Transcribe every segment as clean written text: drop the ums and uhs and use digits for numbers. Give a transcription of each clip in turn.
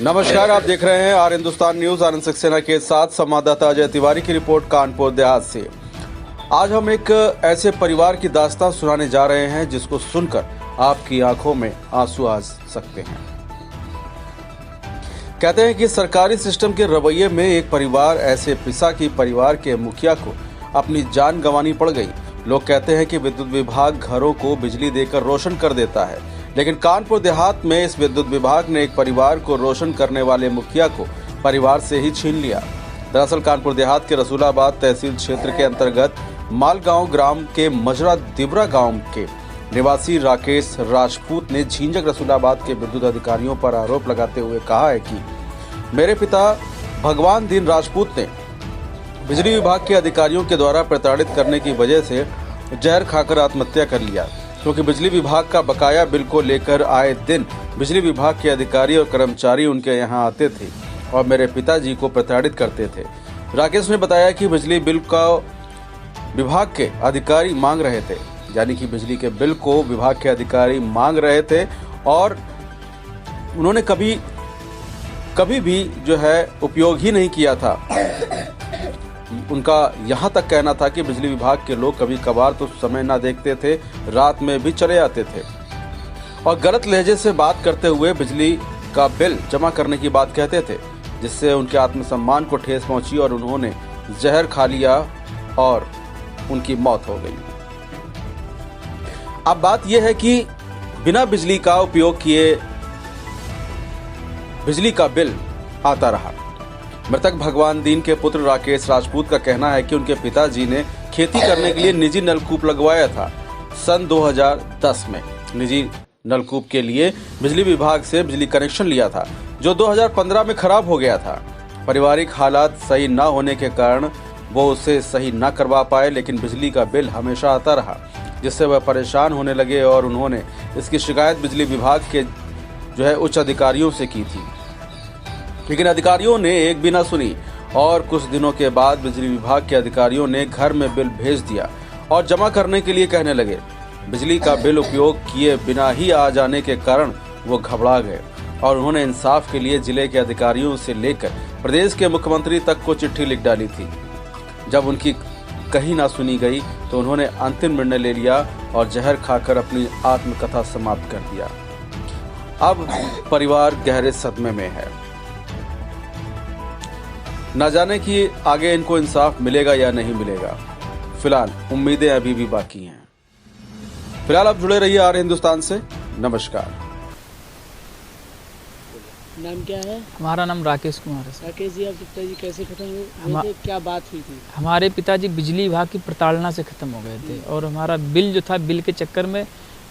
नमस्कार, आप देख रहे हैं आर हिंदुस्तान न्यूज। आनंद सक्सेना के साथ संवाददाता अजय तिवारी की रिपोर्ट कानपुर देहात से। आज हम एक ऐसे परिवार की दास्तान सुनाने जा रहे हैं जिसको सुनकर आपकी आंखों में आंसू आ सकते हैं। कहते हैं कि सरकारी सिस्टम के रवैये में एक परिवार ऐसे पिसा की परिवार के मुखिया को अपनी जान गंवानी पड़ गई। लोग कहते हैं कि विद्युत विभाग घरों को बिजली देकर रोशन कर देता है, लेकिन कानपुर देहात में इस विद्युत विभाग ने एक परिवार को रोशन करने वाले मुखिया को परिवार से ही छीन लिया। दरअसल कानपुर देहात के रसूलाबाद तहसील क्षेत्र के अंतर्गत मालगांव ग्राम के मजरा दिबरा गांव के निवासी राकेश राजपूत ने झींझक रसूलाबाद के विद्युत अधिकारियों पर आरोप लगाते हुए कहा है कि मेरे पिता भगवान दीन राजपूत ने बिजली विभाग के अधिकारियों के द्वारा प्रताड़ित करने की वजह से जहर खाकर आत्महत्या कर लिया, क्योंकि बिजली विभाग का बकाया बिल को लेकर आए दिन बिजली विभाग के अधिकारी और कर्मचारी उनके यहां आते थे और मेरे पिताजी को प्रताड़ित करते थे। राकेश ने बताया कि बिजली बिल का विभाग के अधिकारी मांग रहे थे, यानी कि बिजली के बिल को विभाग के अधिकारी मांग रहे थे और उन्होंने कभी भी जो है उपयोग ही नहीं किया था। उनका यहाँ तक कहना था कि बिजली विभाग के लोग कभी कभार तो समय ना देखते थे, रात में भी चले आते थे और गलत लहजे से बात करते हुए बिजली का बिल जमा करने की बात कहते थे, जिससे उनके आत्मसम्मान को ठेस पहुंची और उन्होंने जहर खा लिया और उनकी मौत हो गई। अब बात यह है कि बिना बिजली का उपयोग किए बिजली का बिल आता रहा। मृतक भगवान दीन के पुत्र राकेश राजपूत का कहना है कि उनके पिताजी ने खेती करने के लिए निजी नलकूप लगवाया था। सन 2010 में निजी नलकूप के लिए बिजली विभाग से बिजली कनेक्शन लिया था, जो 2015 में खराब हो गया था। पारिवारिक हालात सही न होने के कारण वो उसे सही न करवा पाए, लेकिन बिजली का बिल हमेशा आता रहा, जिससे वह परेशान होने लगे और उन्होंने इसकी शिकायत बिजली विभाग के उच्च अधिकारियों से की थी, लेकिन अधिकारियों ने एक भी न सुनी और कुछ दिनों के बाद बिजली विभाग के अधिकारियों ने घर में बिल भेज दिया और जमा करने के लिए कहने लगे। बिजली का बिल उपयोग किए बिना ही आ जाने के कारण वो घबरा गए और उन्होंने इंसाफ के लिए जिले के अधिकारियों से लेकर प्रदेश के मुख्यमंत्री तक को चिट्ठी लिख डाली थी। जब उनकी कहीं ना सुनी गई तो उन्होंने अंतिम निर्णय ले लिया और जहर खाकर अपनी आत्मकथा समाप्त कर दिया। अब परिवार गहरे सदमे में है। न जाने कि आगे इनको इंसाफ मिलेगा या नहीं मिलेगा। फिलहाल उम्मीदें अभी भी बाकी हैं। फिलहाल आप जुड़े रहिए आर हिंदुस्तान से। नमस्कार। नाम क्या है? हमारा नाम राकेश कुमार है। राकेश जी, आपके पिताजी कैसे खत्म हुए? क्या बात हुई थी? हमारे पिताजी बिजली विभाग की प्रताड़ना से खत्म हो गए थे और हमारा बिल जो था, बिल के चक्कर में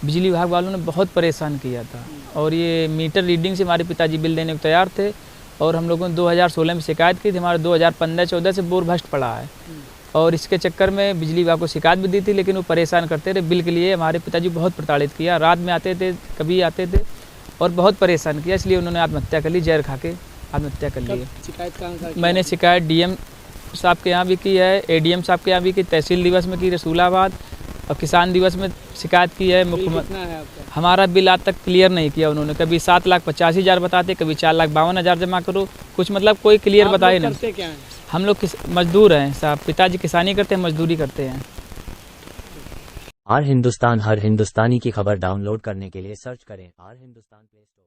बिजली विभाग वालों ने बहुत परेशान किया था और ये मीटर रीडिंग से हमारे पिताजी बिल देने को तैयार थे और हम लोगों ने 2016 में शिकायत की थी। हमारा 2015-14 से बोर भ्रष्ट पड़ा है और इसके चक्कर में बिजली विभाग को शिकायत भी दी थी, लेकिन वो परेशान करते रहे। बिल के लिए हमारे पिताजी बहुत प्रताड़ित किया, रात में आते थे, कभी आते थे और बहुत परेशान किया, इसलिए उन्होंने आत्महत्या कर ली, जहर खा के आत्महत्या कर ली। शिकायत कहाँ? मैंने शिकायत डीएम साहब के यहाँ भी की है, एडीएम साहब के यहाँ भी की, तहसील दिवस में की रसूलाबाद और किसान दिवस में शिकायत की है। मुख्यमंत्री हमारा बिल आज तक क्लियर नहीं किया उन्होंने। कभी 7,85,000 बताते, कभी 4,52,000 जमा करो, कुछ मतलब कोई क्लियर बताए नहीं। क्या है? हम लोग मजदूर हैं साहब, पिताजी किसानी करते हैं, मजदूरी करते हैं। आर हिंदुस्तान हर हिंदुस्तानी की खबर डाउनलोड करने के लिए सर्च करें आर हिंदुस्तान प्ले स्टोर।